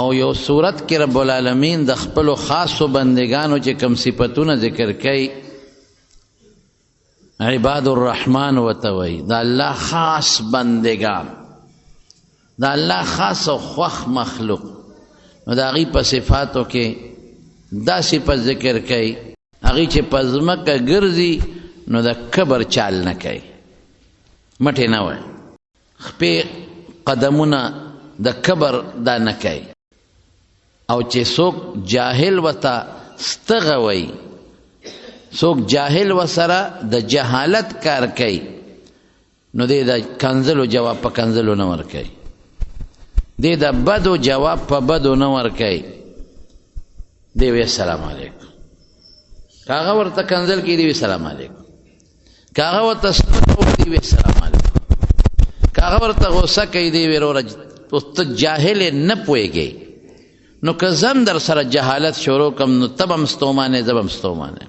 او یو صورت کې رب العالمین د خپلو خاصو بندگانو چې کوم صفتونه ذکر کوي عباد الرحمن ورته وایي د الله خاص بندگان د الله خاص او خوښ مخلوق نو د هغې په صفاتو کې دا صفت ذکر کوي هغې چې په ځمکه ګرځي نو د کبر چال نه کوي مټې نه وایي خپې قدمونه د کبر دا نه کوي او چې څوک جاهل ورته ستغه وایي څوک جاهل ورسره د جهالت کار کوي نو دی د کنځلو جواب په کنځلو نه ورکوي دی د بدو جواب په بدو نه ورکوي دی وی السلام علیکم که هغه ورته کنځل کوي دی وی السلام علیکم که هغه ورته ستغه وایي دی وی السلام علیکم که هغه ورته غوسه کوي دی وی وروره ته جاهل نه پوهېږې نو که زم در سره جهالت شروع کم نو تب هم ستومانې زه به هم ستومانې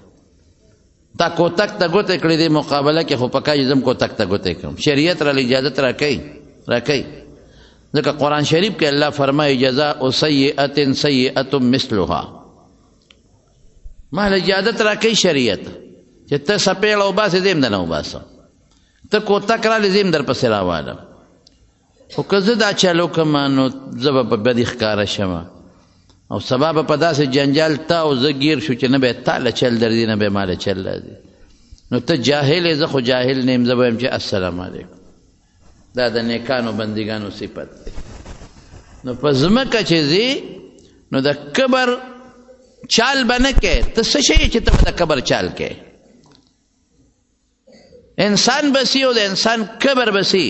تا کوتک ته ګوتې کړې دې مقابله کې خو پکا چې زم کوتک ته ګوتې کړم شریعت را اجازت راکوي ځکه قرآن شریف کې الله فرمایي جزاء سیئة سیئة مثلها ما له اجازت راکوي شریعت چې ته سپېړه وباسې زه هم دنه وباسم ته کوتک رالی زه هم در پسې راوالم خو که زه دا چلو کړم نو زه به په بدي ښکاره شم او سبا به په داسې جنجال تا او زه ګیر شو چې نه به یې تا له چل درځي نه به یې ما له چل راځي نو ته جاهل یې زه خو جاهل نه یم زه به یم چې السلام علیکم دا د نیکانو بندګانو صفت دی نو په ځمکه چې ځې نو د کبر چال به نه کوې ته څه شی چې ته به د کبر چال کوې انسان بسی او د انسان کبر بسی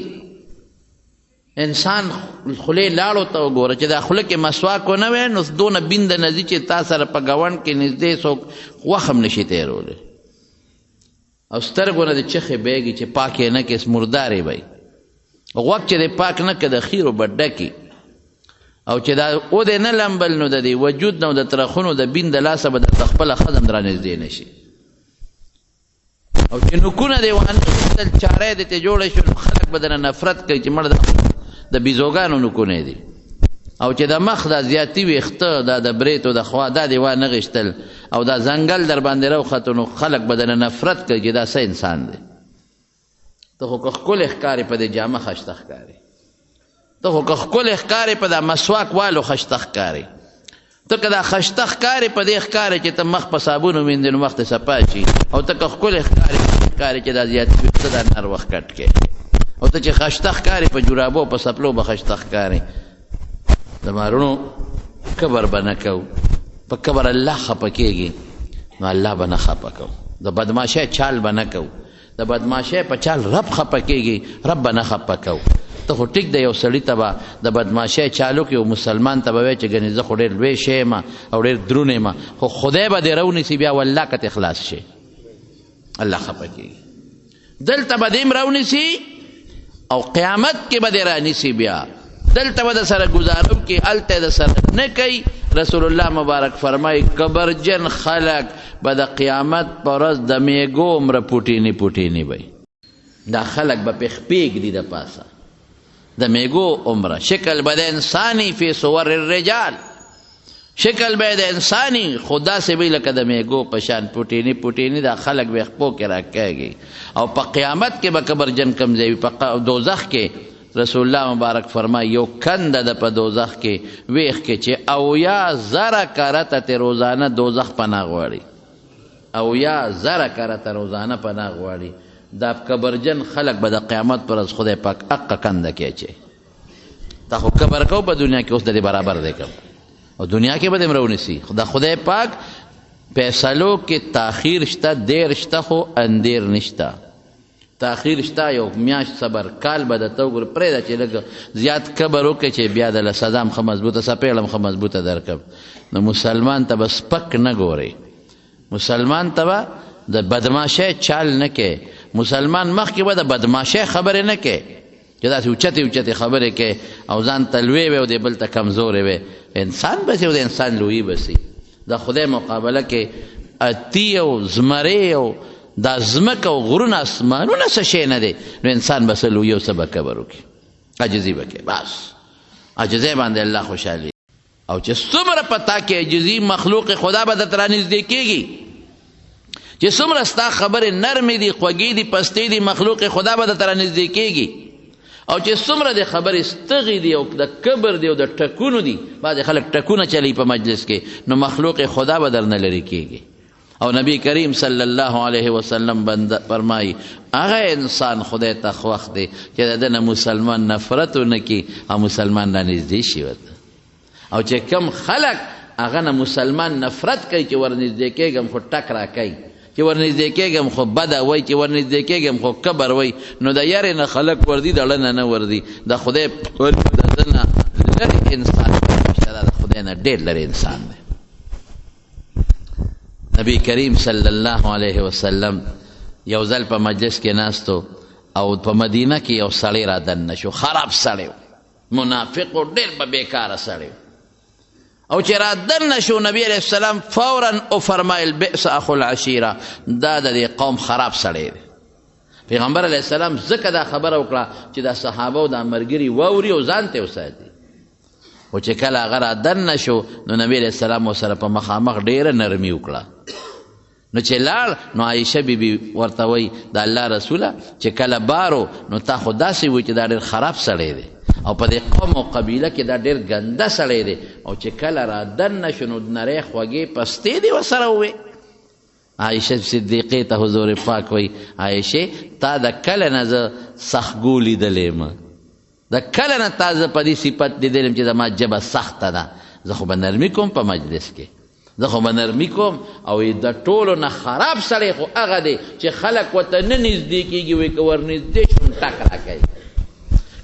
انسان خولې لاړو ته وګوره چې دا خوله کې مسواک ونه وی نو دونه بینده نه ځي چې تا سره په ګاونډ کې نږدې څوک وخت هم نشي تېرولی او سترګو نه د چخې بیږي چې پاک یې نه کې مردارې وی غوږ چې دی پاک نه که د خیرو به ډکي او چې دا ودې نه لمبل نو د دې وجود نه او د ترخونو د بین د لاسه به درته خپله ښځه هم رانږدې نه شي او چې نوکونه دې وانه غوښتل چاره یې درته جوړه شو نو خلک به درنه نفرت کوي چې مړ د بیزوګانو نوکونه دي او چې د مخ دا زیاتي ویښته دا د بریتو د خوا دا دې وانه غېشتل او دا ځنګل در باندې راوختو نو خلک به درنه نفرت کوي چې دا څه انسان دی ته خو که ښکلی ښکارې په دې جامه ښایسته ښکارې ته خو که ښکلی ښکارې په دا مسواک والو ښایسته ښکارې ته که دا ښایسته ښکارې په دې ښکارې چې ته مخ په صابون ومینځې نو مخ دې صفا شي او ته که ښکلی ښکارې چې دا زیاتي ویښته دا نر وخت کټ کړې او ته چې خشته ښکارې په جرابو په سپلو به خشته ښکارې د مارونو کبر به نه کوو په کبر الله خفه کېږي نو الله به نه خفه کوو د بدماشۍ چال به نه کوو د بدماشۍ په چال رب خفه کېږي رب به نه خفه کوو ته خو ټیک د یو سړي ته به د بدماشۍ چالو کې یو مسلمان ته به وایې چې ګنې زه خو ډېر لوی شی یم او ډېر دروند یم خو خدای به دې راونیسي بیا والله که ته خلاص شي الله خفه کېږي دلته به دې هم راونیسي او قیامت کې به دې رانیسي بیا دلته به د سره ګزارو کې هلته د سره نه کوي رسول الله مبارک فرمایي کبرجن خلک به د قیامت په ورځ د میږو عمره پوټینې پوټینې وی دا خلک به پې خپېږدي د پاسه د میږو عمره شکل به د انساني فی صور الرجال شکل به د انساني خو داسې وی لکه د میږو په شان پوټینې پوټینې دا خلک به خپو کې راکېږي او په قیامت کې به کبرجن کم ځای وي په دوزخ کې رسول الله مبارک فرمایي یو کنده ده په دوزخ کې ویښ کې چې اویا زره کرته تې روزانه دوزخ پناه غواړي اویا زره کرته روزانه پناه غواړي دا کبرجن خلک به د قیامت پر ورځ خدای پاک اقه کنده کې اچوي تا خو کبر کو په دنیا کې اوس د دې برابر دی کم او دنیا کې به دې مرونیسي د خدای پاک فیصلو کې تاخیر شته دیر شته خو اندیر نشته تاخیر شته یو میاشت صبر کال به درته وګوره پرېږده چې لږ زیات کبر وکړې چې بیا دله سزا هم ښه مضبوطه سپېړه هم ښه مضبوطه درکړم نو مسلمان ته به سپک نه ګورې مسلمان ته به د بدماشۍ چال نه کوې مسلمان مخکې به د بدماشۍ خبرې نه کوې چې داسې اوچتې اوچتې خبرې کوې او ځان ته لوی وی او د بل ته کمزورې وی انسان بسي او د انسان لویي بسي د خدای مقابله کې اتی او زمرې او دا ځمکه او غرونه اسمانونه څه شی نه دی نو انسان به څه لویي او څه به کبر وکړي عاجزي به کوي بس عاجزۍ باندې الله خوشحالي او چې څومره پتا کې عجزي مخلوق خدا به درته رانږدې کېږي، چې څومره ستا خبرې نرمې دي، خوږې دي، پستې دي، مخلوق خدا به درته رانږدې کېږي. او چې څومره د خبرې ستغې دي او د کبر دی او د ټکونو دي، بعضې خلک ټکونه چلی په مجلس کې، نو مخلوق خدا به درنه لرې کېږي. او نبی کریم صلی الله علیه وسلم فرمایي هغه انسان خدای ته خوښ دی چې د ده نه مسلمان نفرت ونه کړي او مسلمان رانږدې شي ورته. او چې کم خلک هغه نه مسلمان نفرت کوي چې ورنږدې کېږم خو ټک را کوي، چې ورنږدې کېږم خو بده وایي، چې ورنږدې کېږم خو کبر وایي، نو د یارې نه خلک وردي د اړه نه وردي. د خدای د ده نه لرې انسان دی، د خدای نه ډېر لرې انسان دی. نبی کریم صلی الله علیه وسلم یو ځل په مجلس کې ناستو او په مدینه کې یو سړی را دننه شو، خراب سړی و، منافق و، ډېر به بیکاره سړی و. او چې را دننه شو نبی علیه السلام فورا وفرمایل بئس اخو العشیره، دا د دې قوم خراب سړی دی. پیغمبر علیه السلام ځکه دا خبره وکړه چې دا صحابه او دا ملګري واوري او ځان ته وساتي. او چې کله هغه را دننه شو نو نبی علیه السلام ورسره په مخامخ ډېره نرمي وکړه. نو چې لاړ نو عایشه بیبي ورته وایي د الله رسوله چې کله بارو نو تا خو داسې وایي چې دا ډېر خراب سړی دی او په دې قوم او قبیله کې دا ډېر ګنده سړی دی، او چې کله را دننه شو نو نرۍ خوږې پستې دې ورسره ووې. عایشه صدیقې ته حضور پاک وایي عایشې تا د کله نه زه سختګو لیدلی یم، د کله نه تا زه په دې صفت لیدلی یم چې زما ژبه سخته ده، زه خو به نرمي کوم په مجلس کې، زه خو به نرمي کوم. او د ټولو نه خراب سړی خو هغه دی چې خلک ورته نه نږدې کېږي، وایي که ورنږدې شم ټک راکوي،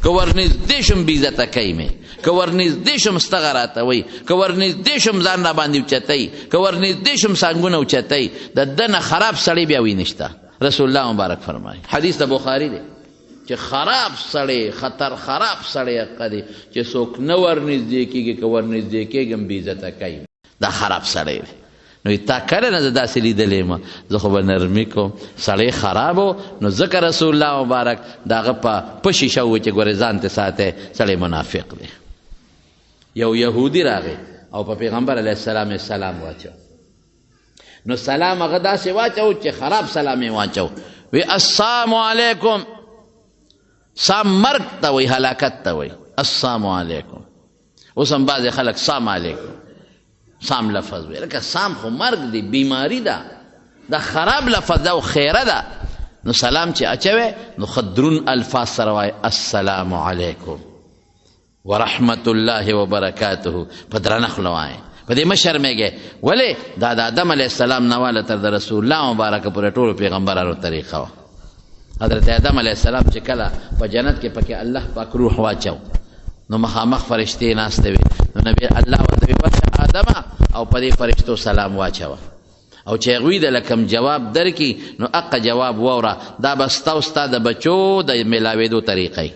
که ورنږدې شم بېعزته کوي مې، که ورنږدې شم ستغه راته وایي، که ورنږدې شم ځان را باندې اوچتوي، که ورنږدې شم سانګونه اوچتوي. د ده نه خراب سړی بیا وی نشته. رسول الله مبارک فرمایي، حدیث د بخاري دی چې خراب سړی خطر خراب سړی هغه دی چې څوک نه ورنږدې کېږي، که ورنږدې کېږم بېعزته کوي، دا خراب سړی دی. نو تا کله نه زه داسې لیدلی یم، زه خو به نرمي کوم. سړی خراب و نو ځکه رسول الله مبارک د هغه په شیشه ووایي چې ګورې ځان ته ساتی، سړی منافق دی. یو یهودي راغی او په پیغمبر علیه السلام سلام واچو. نو سلام هغه داسې واچو چې خراب سلام یې واچو، وی السلام علیکم. سام مرګ ته وایي، هلاکت ته وایي السلام علیکم. اوس هم بعضې خلک سلام علیکم سام لفظ وی، لکه سام خو مرګ دی، بیماری ده، دا خراب لفظ ده او خیره ده. نو سلام چې اچوي نو خدرون الفاظ سره وایي السلام علیکم ورحمت الله وبرکاته، په درنه خوله وایي، په دې مه شرمېږئ. ولې دا د آدم علیه السلام نه واله تر د رسول الله مبارکه پورې ټولو پیغمبرانو طریقه وه. حضرت آدم علیه السلام چې کله په جنت کې پکې الله پاک روح واچو نو مخامخ فرشتې ناستې وې، نو نبی الله ورته ویې ورشه آدمه او په دې فرشتو سلام واچوه، او چې هغوی دله کوم جواب درکړي نو حقه جواب واوره، دا به ستا او ستا د بچو د میلاوېدو طریقه.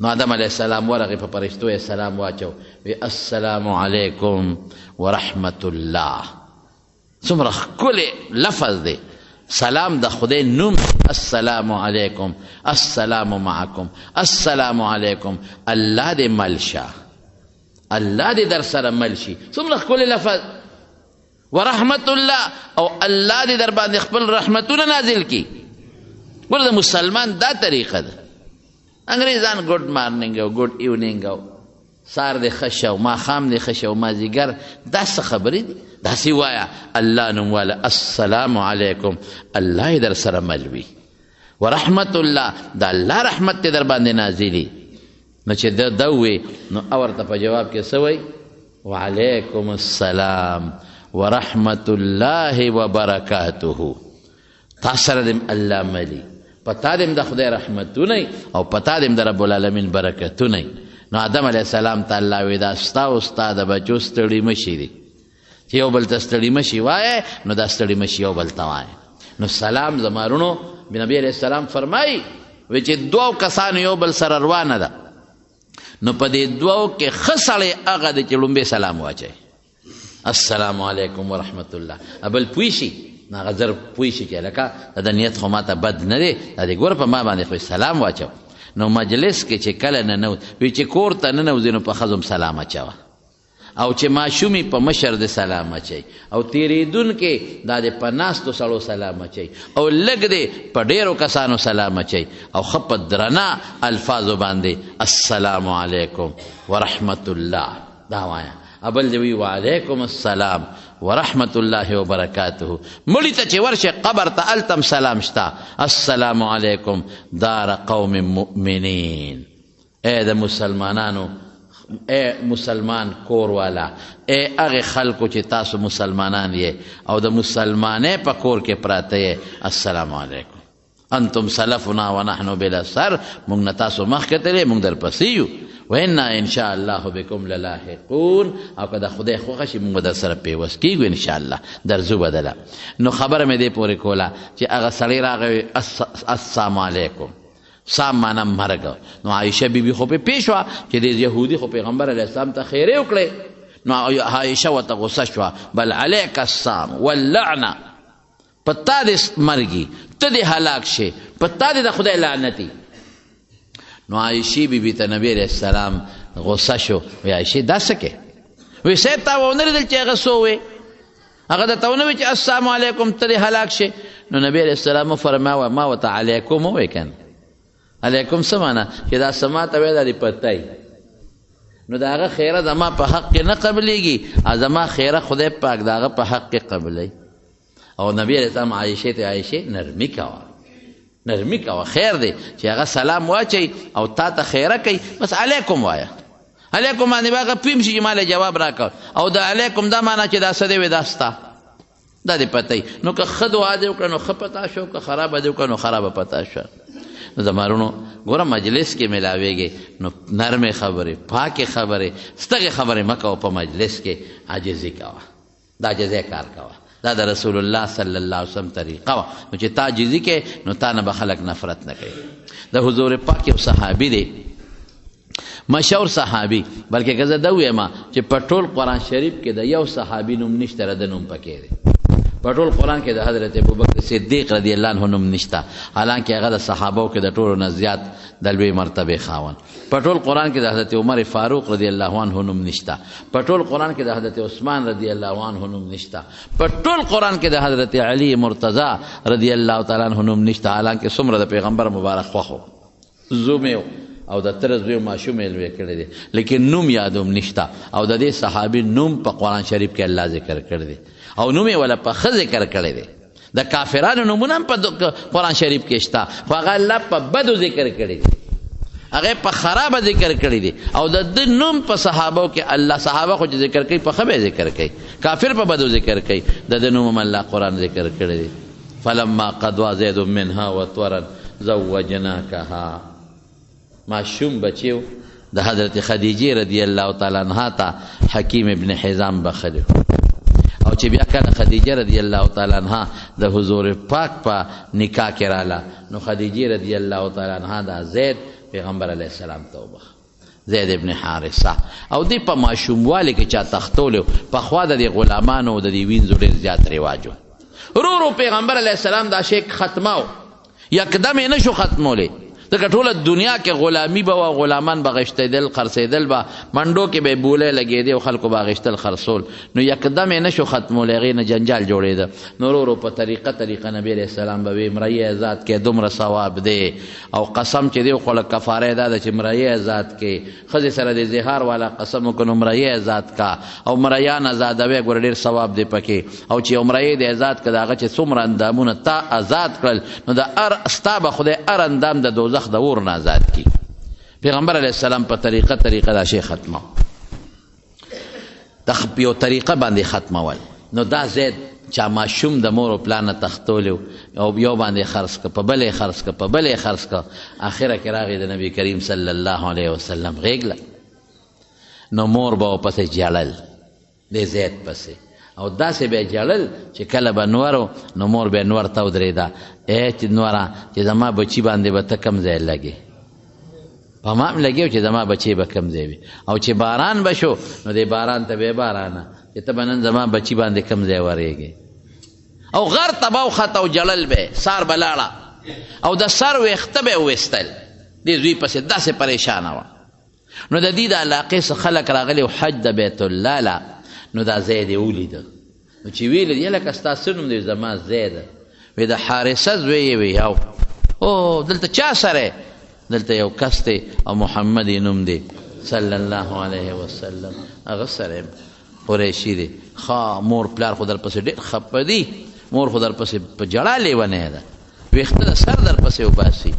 نو آدم علیه السلام ورغې په فرشتو یې سلام واچو، وی السلام علیکم ورحمت الله. څومره ښکلی لفظ دی، سلام د خدای نوم، السلام علیکم، السلام معکم، السلام علیکم، الله دې مل شه، الله دې در سره مل شي. څومره ښکلی لفظ. ورحمت الله، او الله دې در باندې خپل رحمتونه نازل کړي. ګوره د مسلمان دا طریقه ده. انګریزان ګډ مارنینګ او ګډ ایونینګ او سار دې ښه شه او ماښام دې ښه شه او مازدیګر، دا څه خبرې دي؟ داسې وایه الله نوم واله السلام علیکم، الله یې در سره مل وي. ورحمت الله، د الله رحمت دې در باندې نازلي. نو چې ده ووی نو ورته په جواب کې څه وایي؟ وعلیکم السلام ورحمت الله وبرکاته. تا سره دې الله ملي، په تا دې د خدای رحمتونه او په تا دې د رب العالمین برکتونه. نو آدم علیه السلام ته الله وی دا ستا او ستا د بچو ستړي مشي دي، چې یو بل ته ستړي مشي وایه نو دا ستړي مشي یو بل ته وایه. نو سلام زمارونو نبی علیه السلام فرمایي وی چې دوو کسانو یو بل سره روانه ده، نو په دې دوو کې ښه سړی هغه دی چې لومبې سلام واچوي السلام علیکم ورحمت الله. بل پوه شي نو هغه زر پوه شي چې لکه د نیت خو ماته بد نه دی، دا دې ګوره په ما باندې خو سلام واچو. نو مجلس کې چې کله ننوت وی چې کور ته ننوځې نو په ښځو سلام اچوه، او چې ماشومي په مشر د سلام اچي او تیریدونکې دا د په ناستو سړو سلام اچي او لږ دی په ډېرو کسانو سلام اچي او ښه په درنه الفاظو باندې السلام علیکم ورحمت الله دا وایه ابل دی وی وعلیکم السلام ورحمت الله وبرکاته مړي ته چې ورشه قبر ته التم سلام شته السلام علیکم دار قوم مؤمنین اے د مسلمانانو اے مسلمان کور والا اے هغې خلکو چې تاسو مسلمانان یې او د مسلمانۍ په کور کې پراته یې السلام علیکم انتم سلفنا ونحن بالاثر موږ نه تاسو مخکې تللی موږ در پسې یو وانا انشاء الله بكم للاحقون او که د خدای خوښه شي موږ در سره پیوست کیږو انشاءالله درځو بدله نو خبره مې دې پورې کوله چې هغه سړی راغی السلام علیکم سام معنا مرګ نو عایشه بیبي خو په پیښ وه چې د یهودي خو پیغمبر علیه السلام ته خیرې وکړې نو عایشه ورته غصه شوه بل علیک السام واللعنه په تا دې مرګي ته دې هلاک شې په تا دې د خدای لعنتي نو عایشې بیبي ته نبی علیه السلام غصه شو وی عایشې دا څه کې وی سید تا ونه لیدل چې هغه څه ووې هغه درته ونه وی چې السلام علیکم ته دې هلاک شې نو نبی علیه السلام وفرماوه ما ورته علیکم ووی کنه علیکم څه معنا چې دا سما ته وی دا دې پتی نو د هغه خیره زما په حق کې نه قبلیږي زما خیره خدای پاک د هغه په حق کې قبلی او نبی علیه السلام عایشې ته عایشې نرمي کوه نرمی کوه خیر دی چې هغه سلام واچي او تا ته خیره کوي بس علیکم وایه علیکم باندې به هغه پویم شي چې ما له جواب راکړ او د علیکم دا معنا چې دا څه دی وی دا ستا دا دې پته نو که ښه دعا دې وکړه نو ښه پتا شو که خرابه دې وکړه نو خرابه پتا شو نو زمارونو ګوره مجلس کې میلاویږي نو نرمې خبرې پاکې خبرې ستغې خبرې مه کوه په مجلس کې عاجزي کوه دا عاجزی کار کوه دا د رسول الله صلی الله علیه وسلم طریقه وه نو چې تا عاجزي کې نو تا نه به خلک نفرت نه کوي د حضور پاک یو صحابي دی مشهور صحابي بلکې که زه دا ووایم چې په ټول قرآن شریف کې د یو صحابي نوم نشته ره د نوم پکې دی په ټول قرآن کې د حضرت ابوبکر صدیق رضی الله عنه نوم نشته حالانکه هغه د صحابو کې د ټولو نه زیات د لوی مرتبې خاوند په ټول قرآن کې د حضرت عمر فاروق رضی الله عنه نوم نشته په ټول قرآن کې د حضرت عثمان رضی الله عنه نوم نشته په ټول قرآن کې د حضرت علی مرتضی رضی الله تعالی عنه نوم نشته حالانکه څومره د پیغمبر مبارک خوښ زوم او د تر زوی ماشوم یې لوی کړی دی لیکن نوم یادوم نشته او د دې صحابي نوم په قرآن شریف کې الله ذکر کړی دی او نوم یې ولا په ښه ذکر کړی دی د کافرانو نومونه هم په قرآن شریف کې شته خو هغه الله په بدو ذکر کړی دی هغه په خرابه ذکر کړی دی او د ده نوم په صحابو کې الله صحابه خو چې ذکر کوي په ښه به ذکر کوي کافر په بدو ذکر کوي د ده نوم هم الله قرآن ذکر کړی دی فلما قضوا زید منها وطورا زوجناکها ماشوم بچیو د حضرت خدیجه رضی الله تعالی عنها ته حکیم ابن حزام بخلیو او چې بیا کله خدیجه رضی الله تعالی عنها د حضور پاک په نکاح کې راله نو خدیجه رضی الله تعالی عنها د زید پیغمبر علیه السلام توبه زید ابن حارثه او دی په ماشوموالي کې چا تختولو په خوا د غلامانو او د وینځو ډېر زیات رواجو رو پیغمبر علیه السلام دا شی ختماو یکدم یې نشو ختمولی ځکه ټوله دنیا کې غلامي به وه غلامان به غشتېدل خرڅېدل به منډو کې به یې بولې لګېدې او خلکو به غشتل خرڅول نو یکدم یې نشو ختمولی هغې نه جنجال جوړېده نو ورو په طریقه نبي علیه السلام به وي مریی ازاد کې دومره ثواب دی او قسم چې دی خوله کفاره دا ده چې مریی ازاد کې ښځې سره د زهار والا قسم وکړو نو مریی ازاد کا او مریان ازادوی ګوره ډېر ثواب دی پکې او چې یو مریی د ازاد که د هغه چې څومره اندامونه تا ازاد کړل نو د ستا به خدای هر اندام د دوزخ د اور نه آزاد کی پیغمبر علیه السلام په طریقه دا شی ختمه یو طریقه باندې ختمول نو دا زید چا ماشوم د مور او پلار نه تختولی او یو باندې خرڅ که په بل یې خرڅ که په بل یې خرڅ که اخره کې راغی د نبي کریم صلی الله علیه وسلم غېږله نو مور به ورپسې جړل د زید پسې او داسې به یې جړل چې کله به نورو نو مور به یې نور ته ودرېده چې نوره چې زما بچي باندې به ته کم ځای لګې په ما هم لګې چې زما بچی به کم ځای وي او چې باران به شو نو د باران ته به بارانه چې ته به نن زما بچي باندې کم ځای ورېږې او غر ته به وخته او جړل به سار به لاړه او د سر ویښته به یې ویستل دې زوی پسې داسې پریشانه وه نو د دې د علاقې څخه خلک راغلي حج د بیت الله له نو دا ځای دې ولیده نو چې ویل یې لکه ستا څه نوم دی زما ځای ده وی د حارثه زوی یې وی او او دلته چا سره دلته یو کس دی او محمد یې نوم دی صلی الله علیه وسلم هغه سره قریشي دی ښه مور پلار خو درپسې ډېر خفه دي مور خو درپسې په ژړا لیونی ده ویښته د سر درپسې وباسي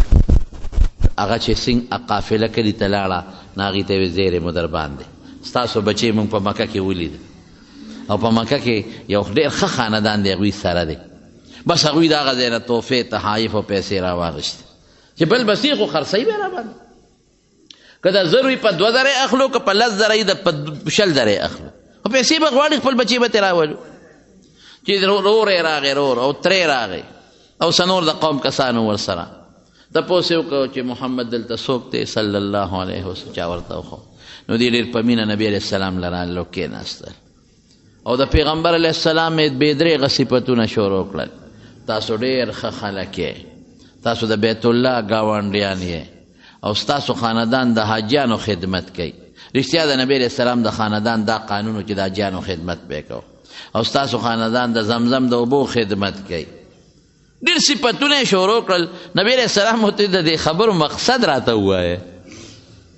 هغه چې څنګه قافله کلي ته لاړه نو هغې ته یې ویې زیری مو در باندې ستاسو بچی مونږ په مکه کې ولید او په مکه کې یو ډېر ښه خاندان دی هغوی سره دی بس هغوی د هغه ځای نه تحفې تحایف او پیسې راواغېستې چې بل بس یې خو خرڅوي به راباندې که د زر وي په 2000 اخلو که په 10,000 یې په 20,000 اخلو خو پیسې به غواړي خپل بچی به ترې راولو چې رور یې راغی رور او ترې راغی او څه د قوم کسانو ورسره تپوس یې وکړو چې محمد دلته څوک دی صلی الله علیه وسلم چا ورته وښو نو دې ډېر په مینه نبي علیه السلام له رالو کېناستل او د پیغمبر علیه السلام یې بې درېغه صفتونه شروع کړل تاسو ډېر ښه خلک یې تاسو د بیت الله ګاونډیان یې او ستاسو خاندان د حاجیانو خدمت کوي رښتیا د نبی علیه السلام د خاندان دا قانون چې د حاجیانو خدمت به کوو او ستاسو خاندان د زمزم د اوبو خدمت کوي ډېر صفتونه یې شروع کړل نبی علیه السلام ورته د دې خبرو مقصد راته ووایه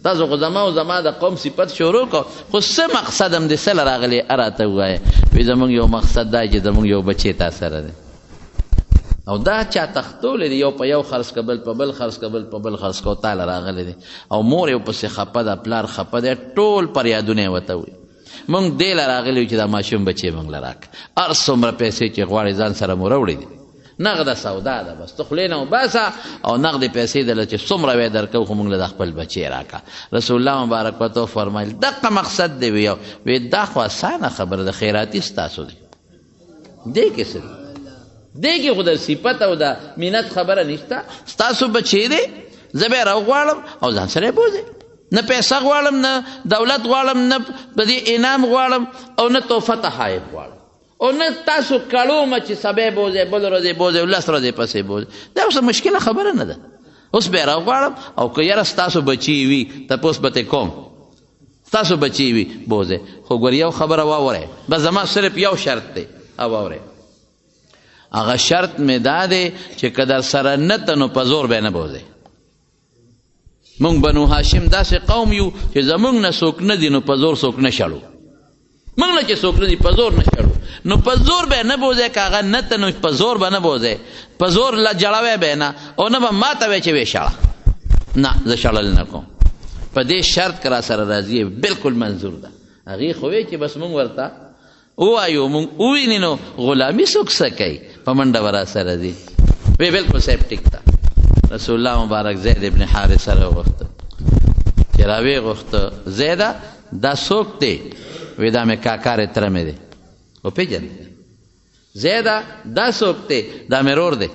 تاسو خو زما او زما د قوم صفت شروع کړو خو څه مقصد هم د څه له راغلی راته ووایه وایي زموږ یو مقصد دا چې زموږ یو بچی تا سره دی او دا چا تختولی دی یو په یو خرڅ که بل په بل خرڅ که بل په بل خرڅ که او تاله راغلی دی او مور یې ورپسې خفه ده پلار خفه دی ټول فریادونه یې ورته وایي موږ دې له راغلي یو چې دا ماشوم بچی موږ له راکړه هر څومره پیسې چې غواړې ځان سره مو راوړی دي نغده سودا ده بس ته خولې نه وباسه او نغدې پیسې دله چې څومره وی درکوو خو موږ له د خپل بچی راکړه رسول الله مبارک ورته وفرمیل دغه مقصد دی وی دا خو اسانه خبره ده خیراتي ستاسو دی دې کې څه دی دې کې خو د صفت او د مینت خبره نشته ستاسو بچی دی زه به یې راوغواړم او ځان سره یې بوځئ نه پیسه غواړم نه دولت غواړم نه په دې انعام غواړم او نه تحفه تحایف غواړم او نه تاسو کړومه چې سبا یې بوځئ بل ورځ یې بوځئ 10 ورځې پسې یې بوځئ دا اوس مشکله خبره نه ده اوس به یې راوغواړم او که یاره ستاسو بچي وي تپوس به ترې کوم ستاسو بچي وي بوځئ خو ګور یو خبره واورئ بس زما صرف یو شرط دی او واورئ هغه شرط مې دا دی چې که در سره نه ته نو په زور به یې نه بوځئ مونږ بنو هاشم داسې قوم یو چې زمونږ نه څوک نه دي نو په زور څوک نه شړو مونږ نه چې څوک نه دي په زور نه شړو نو په زور به یې نه بوځئ که هغه نه ته نو په زور به نه بوځئ په زور جړوی به یې نه او نه به ماته وی چې ویې شړه نه زه شړل نه کوم په دې شرط که را سره راځي بلکل منظور ده هغې خو وی چې بس مونږ ورته ووایو مونږ وویني نو غلامي څوک څه کوي په منډه به را سره ځي وی بلکل صاحب ټیک ده رسول الله مبارک زید ابن حارثه راوغوښته چې راویې غوښته زیده دا څوک دی وی دا مې کاکار تره مې دی وپېژندې زیده دا څوک دی دا مې رور دی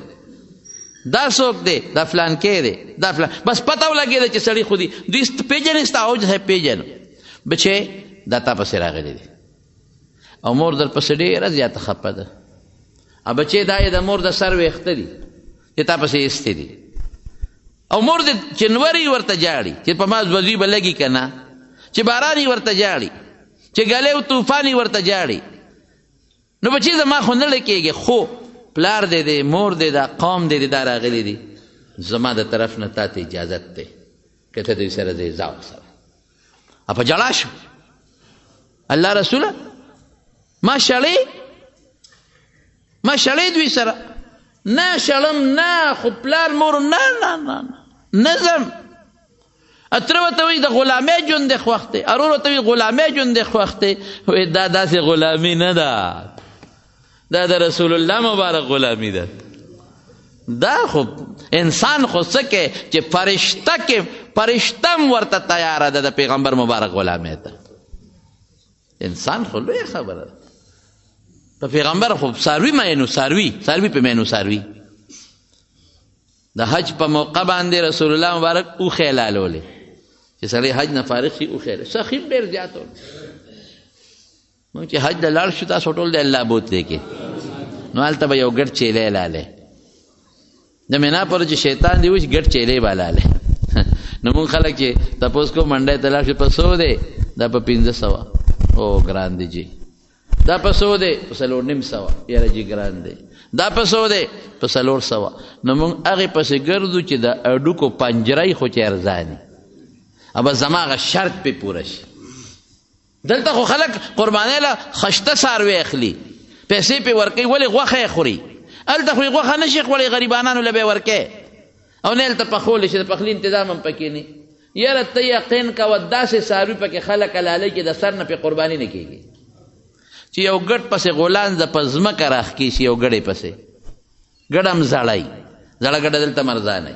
دا څوک دی دا فلانکی دی دا فلان بس پته ولګېده چې سړي خو دي دوی پېژنې ستا او صاحب پېژنو بچې دا تا پسې راغلی دی او مور در پسې ډېره زیاته خفه ده او بچې دا یې د مور د سر ویښته دي چې تا پسې ایستې دي او مور د چنوري ورته جاړي چې په ما زوزوي به لګي که نه چې باران یې ورته جاړي چې ګلې او طوفان یې ورته جاړي نو بچې زما خو نه لکېږي خو پلار دی دی مور دی دا قوم دی دا راغلی دی زما د طرف نه تا ته اجازت دی که ته دوی سره ځې ځه ورسره او په جړا شو الله رسوله ما شړې دوی سره نه شړم نه خو پلار مور نه نه نه نظم اتره ورته وایي د غلامۍ ژوند دی خوښ دی ارور ورته وایي غلامۍ ژوند دی خوښ دی وایي دا داسې غلامي نه ده دا د رسول الله مبارک غلامي ده دا خو انسان خو څه کې چې فرشته کې فرشته هم ورته تیاره ده د پیغمبر مبارک غلامۍ ته انسان خو لویه خبره ده په پیغمبر خو څاروي مینو څاروي په مینو څاروي د حج په موقع باندې رسول الله مبارک اوښې حلالولې چې سړی حج نه فارغ شي اوښې سخي ډېر زیات و موږ چې حج ته لاړ شو تاسو ټول د الله بوتلې کې نو هلته به یو ګډ چیلی حلالې د مینا پر چې شیطان دی وش ګډ چیلی به حلالې نو مونږ خلک چې تپوس کو منډی ته لاړ شي په څو دی دا په 1500 او ګران دی جی دا په څو دی په 4,500 یاره جی ګران دی دا په څو دی په 400 نو مونږ هغې پسې ګرځو چې د اډوکو پنجرۍ خو چې ارزاني ابا زما هغه شرط پې پوره شي دلته خو خلک قربانۍ له خشته څاروي اخلي پیسې پې ورکوي ولې غوښه یې خوري هلته خو یې غوښه نه شي خوړی غریبانانو له به یې ورکوې او نه هلته پخولی شي د پخلي انتظام هم پکې نه یاره ته یقین کوه داسې څاروي پکې خلک حلالوي چې د سر نه پې قرباني نه کېږي چې یو ګډ پسې غولانځه په ځمکه راښکې شي یو ګډې پسې ګډ هم زړی زړه ګډه دلته مرزانه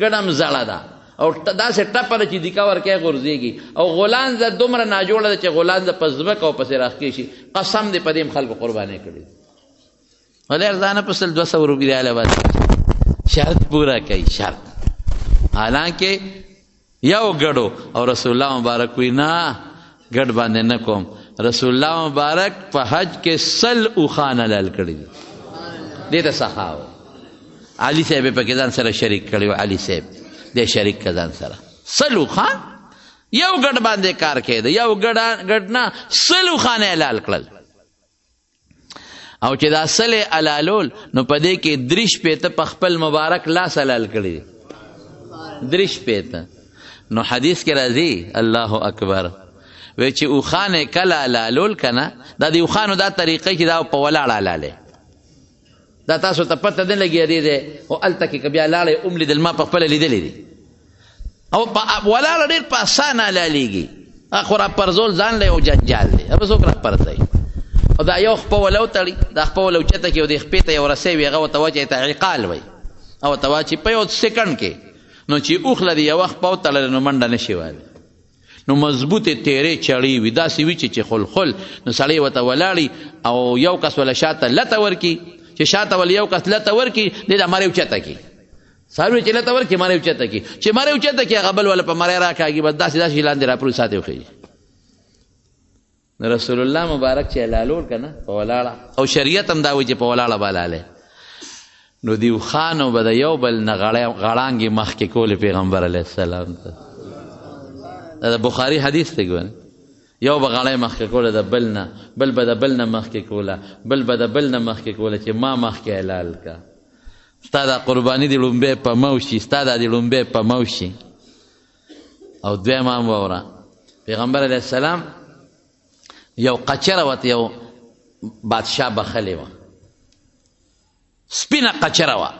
ګډ هم زړه ده او داسې ټپه ده چې دیکا ورکې غورځېږي او غولانځه دومره ناجوړه ده چې غولانځه په ځمکه او پسې راښکې شي قسم دې په دې خلکو قربانۍ کړي ولې ارزانه په 200 روپۍ ریاله باندې شرط پورا کوي شرط حالانکه یو ګډو او رسول الله مبارک وی نه ګډ باندې نه کوم رسول الله مبارک په حج کې 100 اوښان حلال کړي دي دې ته سخاو علي صاحب په کې ځان سره شریک کړي علي صاحب دې شریک که ځان سره 100 اوښان یو ګډ باندې کار کېده یو ګډ نه 100 اوښان حلال کړل او چې دا 100 حلالول نو په دې کې 3 شپېته په خپل مبارک لاس حلال کړي 3 شپېته نو حدیث کې راځي الله اکبر وی چې اوښان یې کله حلالول که نه دا د اوښانو دا طریقه چې دا په ولاړ حلالې دا تاسو ته پته نه لګېدې دی خو هلته کې که بیا لاړې هم لیدل ما په خپله لیدلی دي او په ولاړه ډېر په اسانه حلالېږي خو راپرځول ځان له یو جنجال دی هغه څوک راپرځوي او دا یو خپه وله وتړي دا خپه وله اوچته کړي او د خپې ته یو رسۍ وي هغه ورته واچوي ته عقال وایي هغه ورته واچي په یو سیکنډ کې نو چې اوښ له د یوه خپه وتړله نو منډه نه شي وهلی نو مضبوطې تیرې چړې وي داسې وي چې خلخل نو سړی ورته ولاړي او یو کس وله شاته لته ورکي چې شاته ول یو کس لته ورکي دی دا مری اوچته کړي څاروي چې لته ورکي مری اوچته کړي چې مری اوچته کړي هغه بل وله په مری راکاږي بس داسې لاندې راپرو ساتي وخېږي رسول الله مبارک چې حلالول که نه په ولاړه او شریعت هم دا وایي چې په ولاړه به حلالې نو د اوښانو به د یو بل نه غړانګې مخکې کولې پیغمبر علیه السلام ته دا د بخاري حدیث دی ګوره یو به غړی مخکې کوله د بل نه بل به د بل نه مخکې کوله بل به د بل نه مخکې کوله چې ما مخکې حلال کا ستا دا قرباني د لومبۍ په مو شي ستا دا د لومبۍ په مو شي او دویم هم واوره پیغمبر علیه السلام یو قچره ورته یو بادشاه بخلې وه سپینه قچره وه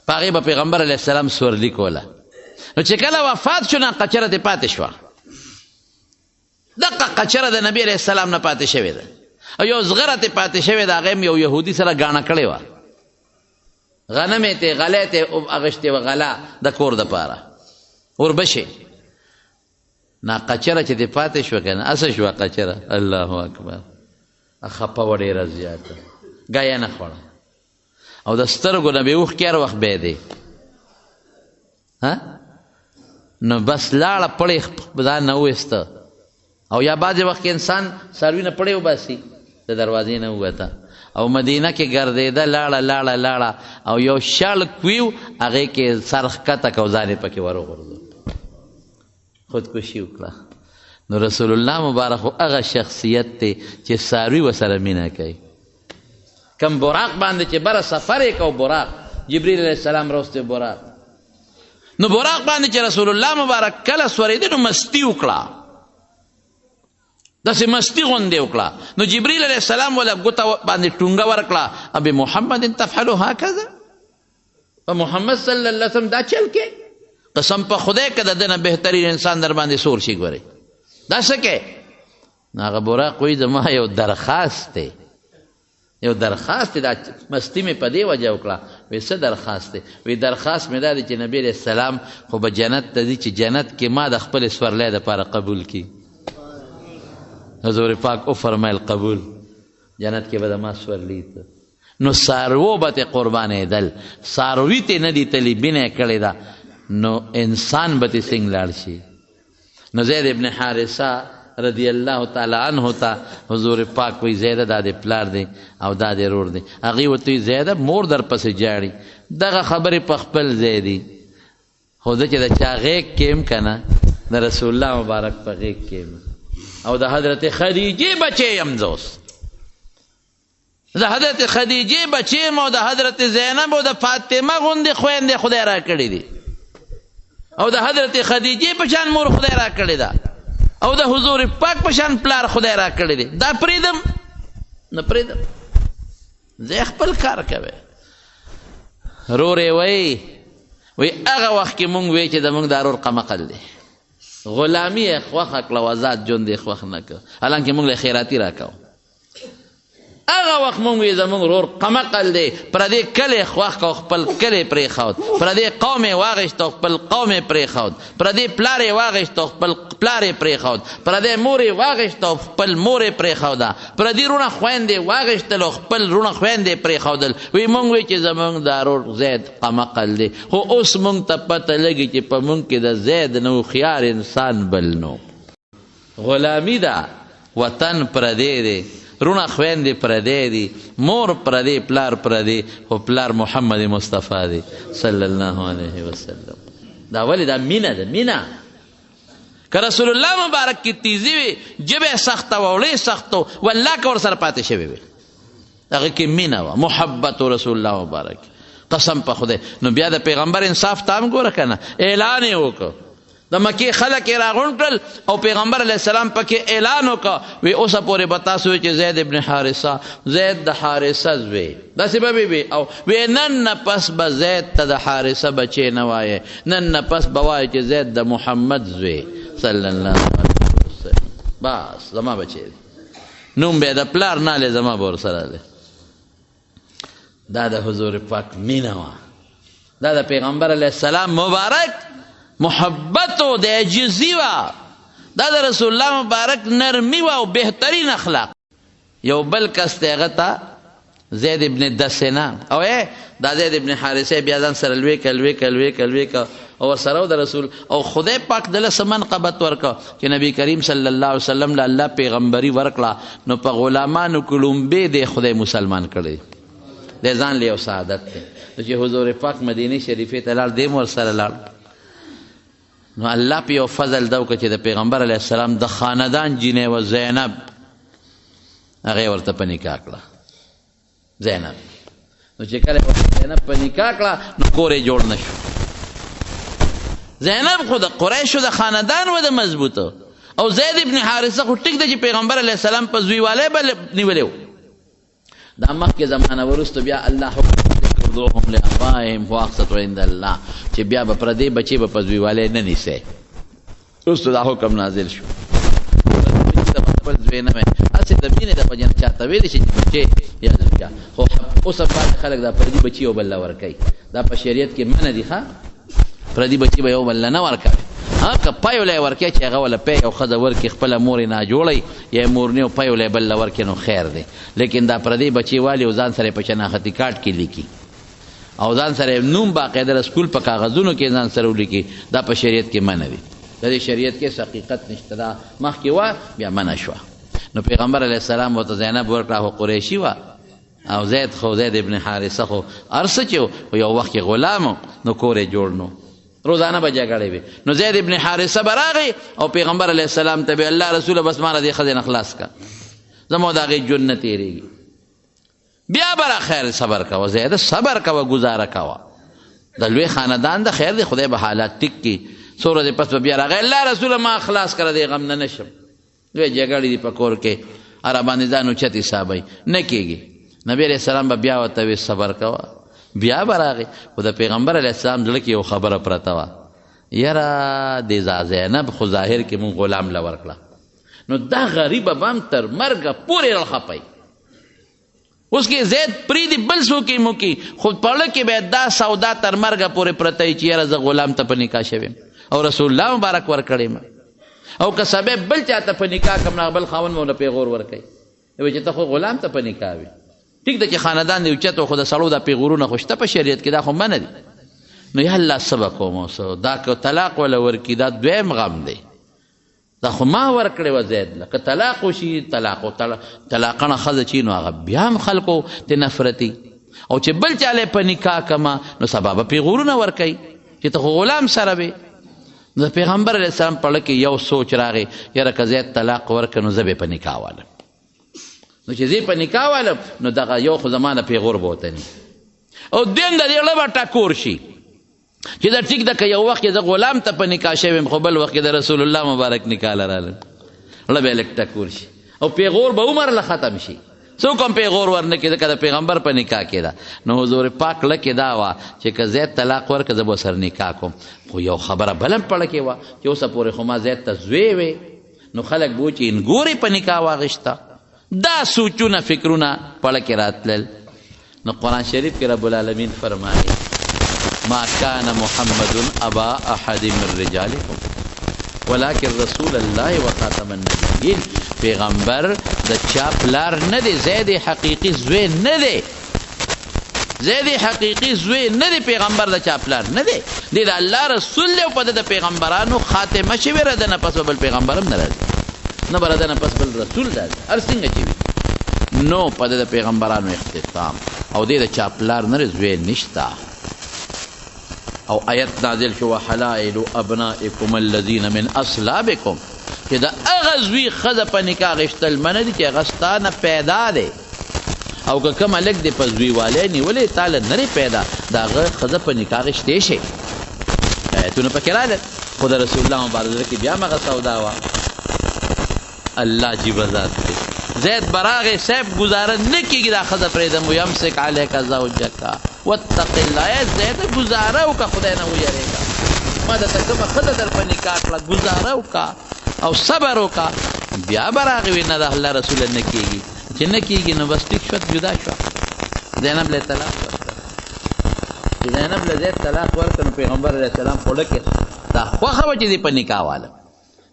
په هغې به پیغمبر علیه السلام سورلي کوله نو چې کله وفات شو نه قچره ترې پاتې شوه دقه قچره د نبی علیه السلام نه پاتې شوې ده او یو زغره ترې پاتې شوې ده هغه هم یو یهودي سره ګاڼه کړې وه غنم یې ترې غلی ترې اغوښتې وه غله د کور دپاره وربشې نه قچره چې ترې پاتې شوه که نه اسه شوه قچره الله اکبر خپه وه ډېره زیاته ګایه نه خوړه او د سترګو نه به اوښ کېر وخت بیا دی نو بس لاړه پړې ځان نه وویسته او یا بعضې وخت کې انسان څاروي نه پړې وباسي د دروازې نه ووته او مدینه کې ګرځېده لاړه او یو شال کویو هغې کې سر ښکته کو ځان یې پکې وروغورځو خودکشي وکړه نو رسول الله مبارک خو هغه شخصیت دی چې څاروي ورسره مینه کوي کم براق باندې چې بره سفر یې کو براق جبریل علیه السلام راوستی براق نو براق باندې چې رسول الله مبارک کله سورېده نو مستی وکړه داسې مستی غوندې وکړه نو جبریل علیه السلام وله ګوته باندې ټونګه ورکړه ابي محمد تفعلو هکذا په محمد صلی الله علیه وسلم دا چل کې قسم په خدای که د ده نه بهترین انسان در باندې سور شي ګورئ دا څه کې نو هغه براق وایي زما یو درخواست دی یو درخواست دی دا مستی مې په دې وجه وکړه وی څه درخواست دی وی درخواست مې دا دی چې نبی علیه السلام خو به جنت ته ځي چې جنت کې ما د خپل سورلی دپاره قبول کړي حضور پاک وفرمیل قبول جنت کې به د ما سورلی ته نو څاروو به ترې قربانېدل څاروي ترې نه دي تلي بینه یې کړې ده نو انسان به ترې څنګه لاړ شي نو زید ابن حارثه رضی الله تعالی عنه ته حضور پاک وی زیده دا د پلار دی او دا د رور دی هغې ورته وی زیده مور در پسې جاړي دغه خبرې په خپل ځای دي خو زه چې د چا غیږ کې یم که نه د رسول الله مبارک په غیږ کې یم او د حضرت خدیجې بچی یم زه اوس د حضرت خدیجې بچی یم او د حضرت زینب او د فاطمه غوندې خویندې خدای را کړي دي او د حضرت خدیجې په شان مور خدای را کړې ده او د حضور پاک په شان پلار خدای را کړی دی دا پرېږدم نه پرېږدم زه خپل کار کوی رورې وایي هغه وخت کې مونږ وی چې زمونږ دا رور قمقل دی غلامي یې خوښه کړه او آزاد ژوند یې خوښ نه کړه حالانکې مونږ له خیراتي راکوو هغه وخت مونږ وی زمونږ رور قمقل دی پردې کلی خوښ کړه او خپل کلی پرېښود پردې قوم یې واغېست او خپل قوم یې پرېښود پردې پلار یې واغېست او خپل پلار یې پرېښود پردې مور یې واغېست او خپل مور یې پرېښوده پردې رونه خویندې واغېستل او خپل رونه خویندې پرېښودل وی مونږ وی چې زمونږ دا رور زید قمقل دی خو اوس مونږ ته پته لګي چې په مونږ کې د زید نه هوښیار انسان بل نو غلامي ده وطن پردې دی رونه خویندې پردی دي مور پردی پلار پردی خو پلار محمد مصطفی دی صلی الله علیه وسلم دا ولې دا مینه ده مینه که رسول الله مبارک کی تیزی وي ژبه سخته وه وړې سخته والله که ورسره پاتې شوې وي هغه کې مینه وه محبت رسول الله مبارک قسم په خدای نو بیا د پیغمبر انصاف ته هم ګوره که نه اعلان یې وکړ د مکې خلک یې راغونډ کړل او پیغمبر علیه السلام پکې اعلان وکړه وی اوسه پورې به تاسو وی چې زید ابن حارثه زید د حارثه زوی داسې به وي او وی نن نه پس به زید ته د حارثه بچی نه وایې نن نه پس به وایې چې زید د محمد زوی صلی الله علیه وسلم بس زما بچی دی نوم به د پلار نه لې زما به ورسره دی دا د حضور پاک مینه وه دا د پیغمبر علیه السلام مبارک محبت و د عجزي وه دا د رسول الله مبارک نرمي وه او بهترین اخلاق یو بل کس دی هغه ته زید ابن دسنه او دا زید ابن حارثه بیا ځان سره لوی که او ورسره د رسول او خدای پاک دله څه منقبت ورکړه چې نبی کریم صلی الله علیه وسلم له الله پیغمبري ورکړه نو په غلامانو کې لومبې دی خدای مسلمان کړی د ځان له یو سعادت دی چې حضور پاک مدینه شریفې ته لاړ دی ورسره لاړ نو الله په یو فضل دا وکړه چې د پیغمبر علیه السلام د خاندان جینۍ و زینب هغې ورته په نکاح کړه زینب نو چې کله ورته زینب په نکاح کړه نو کور یې جوړ نه شو زینب خو د قریشو د خاندان و د مضبوطه او زید ابن حارثه خو ټیک ده چې پیغمبر علیه السلام په زویوالی به نیولی و دا مخکې زمانه وروسته بیا الله حکم ارجعوهم لآبائهم هو اقسط عند الله چې بیا به پردی بچی به په زویوالی نه نیسئ وروسته دا حکم نازل شو بل زوی نه وی هسې د مینې د وجې نه چاته ویلی شي چې بچی یا زوجه خو اوس هم پاتې خلک دا پردي بچي یو بل له ورکوي دا په شریعت کې منع دي ښه پردي بچي به یو بل له نه ورکوي که پایولی یې ورکوي چې هغه وله پی یو ښځه ورکړي خپله مور یې ناجوړی یا مورنۍ او پایولی بل له ورکړي نو خیر دی لیکن دا پردي بچي والي او ځان سره یې په شناختي کارډ کې لیکي او ځان سره نوم باقاعده د سکول په کاغذونو کې ځان سره ولیکي دا په شریعت کې منع دي د دې شریعت کې حقیقت نشته دا مخکې وه بیا منع شوه نو پیغمبر علیه السلام ورته زینب ورکړه خو قریشي وه او زید ابن حارثه خو هر څه چې و یو وخت کې غلام نو کور یې جوړ نو روزانه به جګړې وي نو زید ابن حارثه به راغی او پیغمبر علیه السلام ته به الله رسوله بس ما را دې ښځې نه خلاص که زما د هغې ژوند نه تېرېږي بیا به را خیر صبر کوه زیده صبر کوه گزاره کوه د لوی خاندان د خیر دی خدای به حالات ټیک کړي څو ورځې پس به بیا راغی الله رسوله ما خلاص کړه دې غم نه نشم لوی جګړې دي په کور کې عربانې ځان اوچت حسابوي نه کېږي نبی علیه السلام به بیا ورته وی صبر کوه بیا به راغی خو د پیغمبر علیه السلام زړه کې یو خبره پرته وه یاره د زینب خو ظاهر کې مونږ غلام له ورکړه نو دا غریبه به هم تر مرګه پورې راخپی اوس کې زید پریدي بل څوک یې موکي خو پړه کې به دا سودا تر مرګه پورې پرته وي چې یاره زه غلام ته په نکاح شوی او رسول الله مبارک ورکړی م او که سبب بل چاته په نکاح کم نه بل خاوند مو له پیغور ورکوي وایي چې ته خو غلام ته په نکاح وي ټیک ده چې خاندان دی اوچت خو د سړو دا پیغورونه خو شته په شریعت کې دا خو منع دي نو یا الله څه به کوم اوس دا که طلاق وله ورکړي دا دویم غم دی دا خو ما ورکړی وه زید له که طلاق وشي طلاقنه ښځه چې نو هغه بیا هم خلکو د نفرتي او چې بل چاله په نکاح کما نو سبا به پیغورونه ورکوي چې ته غلام سره وې. نو د پیغمبر علیه السلام په اړه کې یو سوچ راغی، یاره که زید طلاق ورکړه نو زه به په نکاح والم. نو چې زه په نکاح والم نو دغه یو خو زما نه پیغور به وتني او دیم د دې اړه به ټکور شي چې دا ټیک ده که یو وخت زه غلام ته په نکاح شوی یم خو بل وخت د رسول الله مبارک نکاح له رالم، اړه به یې لږ ټکور شي او پیغور به عمر له ختم شي. څوک هم پیغور ورنه کېده که د پیغمبر په نکاح کې ده. نو حضور پاک لکې دا وه چې که زید طلاق ورکړه زه به ورسره نکاح کوم. خو یو خبره بل هم پړه کې وه چې اوسه پورې خو ما زید ته زوی وې، نو خلک به و چې انګورې په نکاح واغېشته. دا سوچونه فکرونه پړه کې راتلل. نو قرآن شریف کې رب العالمین فرمایي ما کان محمد ابا احد من رجالکم ولکن رسول الله وخاتم النبیین. پیغمبر د چا پلار نه دی، زید حقیقي زوی نه دی، زید حقیقي زوی نه دی، پیغمبر د چا پلار نه دی، دی د الله رسول دی او په د پیغمبرانو خاتمه شوې ده. د نه پس به بل پیغمبر هم نه راځي، نه به د نه پس بل رسول راځي، هر څنګه چې وي. نو په د پیغمبرانو اختتام او دی د چا پلار نه زوی نشته. او آیت نازل شو حلائل ابنائکم الذین من اصلابکم، چې د هغه زوی ښځه په نکاح غشتل منه دي چې هغه ستا نه پیدا دی، او که کوم هلک دې په زوی والی نیولی تا له نه پیدا د هغه ښځه په نکاح غشتی شي. آیتونه پکې راغلل، خو د رسول الله مبارک کې بیا مغه سودا وه. الله جیبه ذات دی. زید براغې صاحب ګزاره نه کېږي دا ښځه پرېږدم ویمسک علیک زوجک واتق الله. زید ګزاره وکړه، خدای نه ویرېږه، ما درته کومه ښځه در په نکاح کړه، ګزاره وکړه او صبر وکړه. بیا به راغې وي نه د الله رسوله نه کېږي، چې نه کېږي نو بس ټیک شوه، جدا شوه. زینب له طلاق ورکړه، چې زینب له زید طلاق ورکړه نو پیغمبر علیه السلام خوله کې دا خوښه وه چې دې په نکاح واله،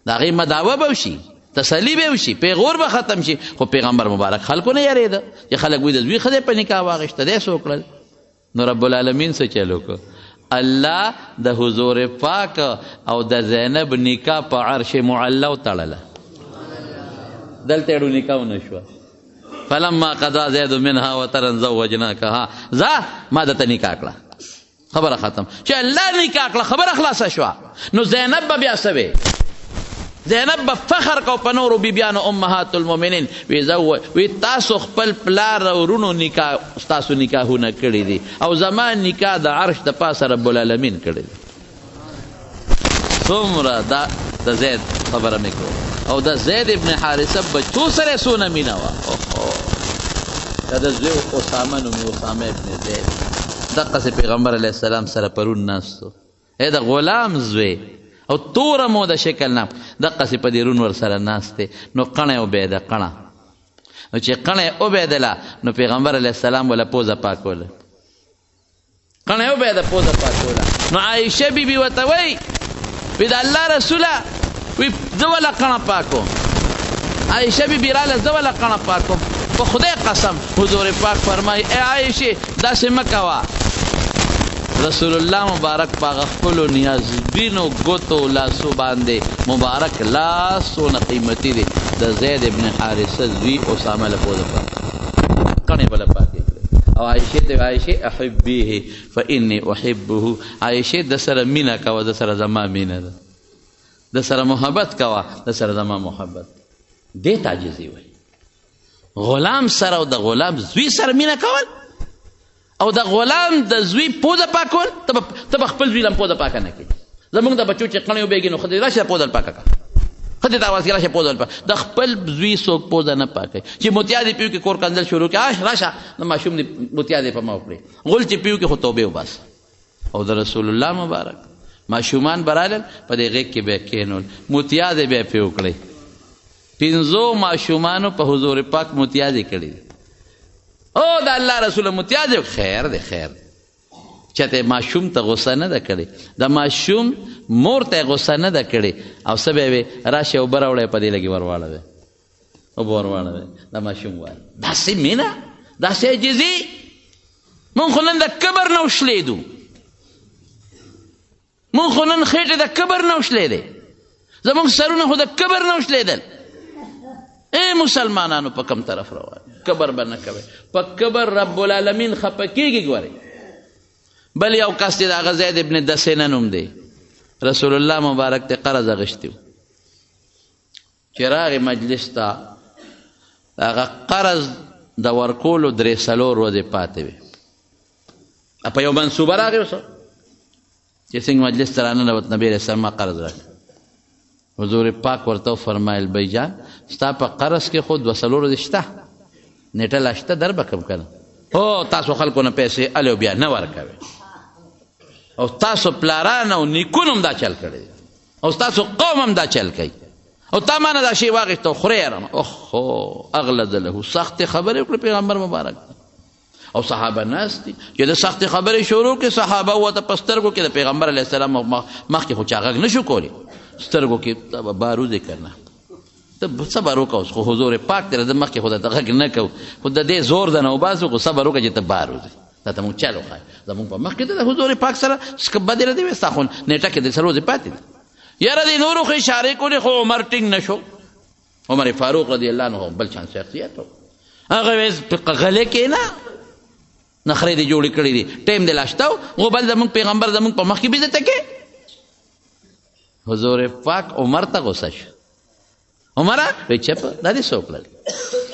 د هغې مداوه به وشي، تسلی به وشي، پیغور به ختم شي. خو پیغمبر مبارک خلکو نه یارېده چې خلک وایي د زوی ښځې په نکاح واغېشته، دی څه وکړل؟ نو رب العالمین څه چل وکړه؟ الله د حضور پاک او د زینب نکاح په عرش معلا وتړله. دلته یې نکاح ونه شوه. فلما قضا زید منها وطرا زوجناکها، ځه ما درته نکاح کړه، خبره ختم. چې الله نکاح کړه خبره خلاصه شوه. نو زینب به بیا څه وی؟ زینب به فخر کو په نورو بیبیانو امهات المؤمنین، وی تاسو خپل پلار او ورونو نکاح ستاسو نکاحونه کړي دي او زما نکاح د عرش د پاسه رب العالمین کړي دي. څومره د زید خبره مې کړو. او د زید ابن حارثه بچو سره څونه مینه وه. دا د زوی اسامه نوم یې اسامه ابن زید. دقسې پیغمبر علیه السلام سره پرون ناستو، د غلام زوی او توره مو د شکل نه دقسې په دې رون ورسره ناست دی. نو قڼه یې وبېده، قڼه. نو چې قڼه یې وبېدله نو پیغمبر علیه السلام وله پوزه پاکوله، قڼه یې وبېده پوزه پاکوله. نو عایشه بیبي ورته وایي د الله رسوله وی زه وله قڼه پاکوم. عایشه بیبي راله زه وله قڼه پاکوم. په خدای قسم حضور پاک فرمایي ای عایشې داسې مه کوه. رسول الله مبارک په خپلو نیازبینو ګوتو لاسو باندې مبارک لاس څونه قیمتي دی د زید ابن حارثه زوی اسامه له پوزه پاک قڼې بله پاکې کړې. او عایشې ته عایشې احبیه فانی احبه، عایشې د سره مینه کوه، د سره زما مینه ده، د سره محبت کوه، د سره زما محبت. دې ته عاجزي وایي. غلام سره او د غلام زوی سره مینه کول او د غلام د زوی پوزه پاکول، ته به خپل زوی لم پوزه پاکه نه کړي. زمونږ د بچو چې قڼې وبېږي نو ښځې راشه پوزه پاکه کړه، ښځې ته اواز کړي راشه پوزه پاکه. د خپل زوی څوک پوزه نه پاکوي. چې متیا دې پیو کې کور کنځل شروع کړي راشه د ماشوم دې متیا دې په ما وکړي، غول چې پیو کې خو توبې وباسه. او د رسول الله مبارک ماشومان برالل په دې غېږ کې به یې کېنول، متیا دې بیا پې وکړئ. 5 ماشومانو په حضور پاک متیا دې کړي. او د الله رسول متیا دې خیر دی، خیر دی. چته ماشوم ته غصه نه ده کړې، د ماشوم مور ته غصه نه ده کړې. او څه به وي راشه اوبه راوړی په دې لږې ورواړوې، اوبه ورواړوې، د ماشوم وایي داسې مینه، داسې عجزي. مونږ خو نن د کبر نه وشلېدو، مونږ خو نن خېټې د کبر نه وشلېدې، زمونږ سرونه خو د کبر نه وشلېدل. ای مسلمانانو په کم طرف روان، کبر به نه کوئ. په کبر رب العالمین خفه کېږي. ګورئ بل یو کس چې د هغه زید ابن دسینه نوم دی، رسول الله مبارک ته قرض اخیستی و، چې راغی مجلس ته، هغه قرض د ورکولو 3-4 ورځې پاتې وې. په یو منصوبه راغی اوسه چې څنګه مجلس ته راننوت، نبي علیه السلام ما قرض راکړ. حضور پاک ورته وفرمایل بی جان ستا په قرض کې خو 2-4 ورځې شته، نیټه لا شته در به کم کنه. او تاسو خلکو نه پیسې الو بیا نه ورکوي، او تاسو پلاران او نیکونه هم دا چل کړی، او تاسو قوم هم دا چل کوي، او تا مانه دا شی واغېسته او خورې ارم. اوهو اغلظ له، سختې خبرې وکړې پیغمبر مبارک او صحابه ناست دي چې د سختې خبرې شروع کړې. صحابه وته په سترګو کې د پیغمبر علیه السلام مخکې خو چا غږ نه شو کولی، سترګو کې ته به بارود یې که نه، ته صبر وکړه. اوس خو حضور پاک دی د مخکې خو درته غږ نه کوو، خو د دې زور د نه وباسو، خو صبر وکړه چې ته بارود یې، دا ته مونږ چل وښایو. زمونږ په مخکې ته د حضور پاک سره بدې نه دی وې، ستا خو نیټه کې 3 ورځې پاتې دي. یاره دې نورو خو اشارې کولې، خو عمر ټینګ نه شو. عمر فاروق رضی الله عنه بل چان شخصیت و، هغه ویس په غلې کې نه نخرې دې جوړې کړې دي، ټیم دې لا شته و، بل زمونږ پیغمبر زمونږ په مخکې بېزته کې. حضور پاک عمر ته غوسه شو. عمره وی چپ دا دې څوک لري،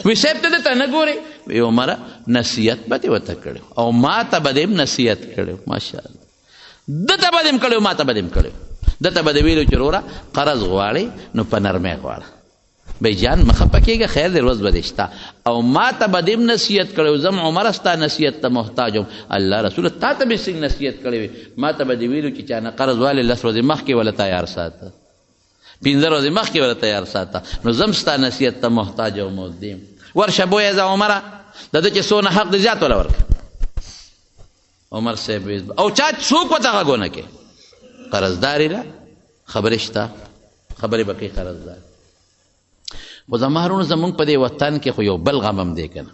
وی صاحب ته ته نه ګورې، وی عمره نصیحت به دې ورته کړی او ما ته به دې نصیحت کړی، ماشاءالله ده ته به دې کړی، ما ته به دې کړی. ده ته به دې ویلو چې وروره قرض غواړې نو په نرمۍ غواړه، بی جان مخه پکېږه، خیر دې ورځ به دې شته، او ما ته به دې نصیحت کړی، زم عمره ستا نصیحت ته محتاج یم. الله رسول تا ته به څنګه نصیحت کړی وي، ما ته به دې ویلو چې چا نه قرض والې 10 ورځې مخکې وله تیار ساته، 15 ورځې مخکې وله تیار ساته، نو زم ستا نصیحت ته محتاج او مودیم. ورشه بویه زه عمره د ده چې څونه حق دې زیات وله ورکړه. عمر صاحب او چا څوک ورته غږ ونه کړي، قرضداري له خبرې شته، خبرې به کوي قرضدار. خو زما هرونه زمونږ په دې وطن کې خو یو بل غم هم دی که نه،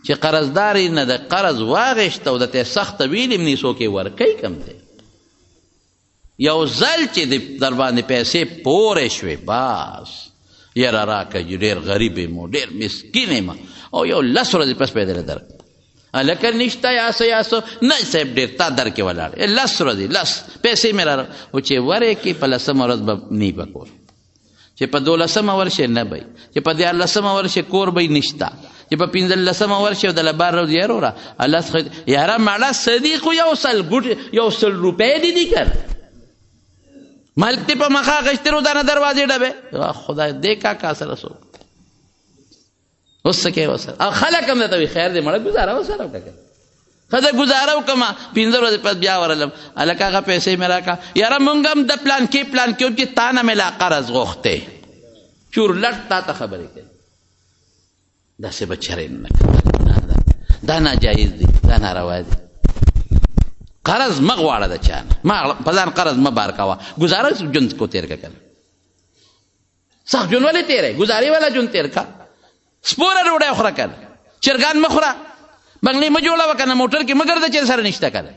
چې قرضداري نه د قرض واغېشته او درته یې سخته ویلې هم نه څوک یې ورکوي کم دی. یو ځل چې در باندې پیسې پورې شوې بس یاره راکړه، ډېر غریب یم او ډېر مسکین یم او یو 10 ورځې پس به یې درله درکړه. هلکه نشته یاسو نه صاحب ډېر تا در کې ولاړ 10 ورځې 10 پیسې مې را او چې ورې کې په 10مه ورځ به نه به کور، چې په 12مه ورشي نه به، چې په 14مه ورشي کور به نشته، چې په 15مه ورشي او د لبار ورځ یې وروره الله څخه یاره ماړه صدیق یو سل روپۍ دي که مالک دې په مخه اخېستې روزانه دروازې ډبې، خدای دې کاکا سره څوک اوس څه کوې ورسره. او خلک هم درته وي خیر دې مړه ګزاره ورسره وکړه، ښه ده ګزاره وکړمه 15 ورځې پس بیا ورغلم، هلکه هغه پیسې مې راکړه، یاره مونږ هم د پلان کې تا نه مې لا قرض غوښتی، چور لټ تا ته خبرې کوي. داسې به چرې نه کوه، دا ناجایز دی، دا ناروا دی. قرض مه غواړه د چا نه، په ځان قرض مه بار کوه، ګزاره ژوند کو تېر که کنه، سخت ژوند ولې تېری، ګزارې والا ژوند تېر که، سپوره ډوډۍ خوره کنه، چرګان مه خوره، بنګلې مه جوړوه کنه، موټر کې مه ګرځه چې سره نشته کنه.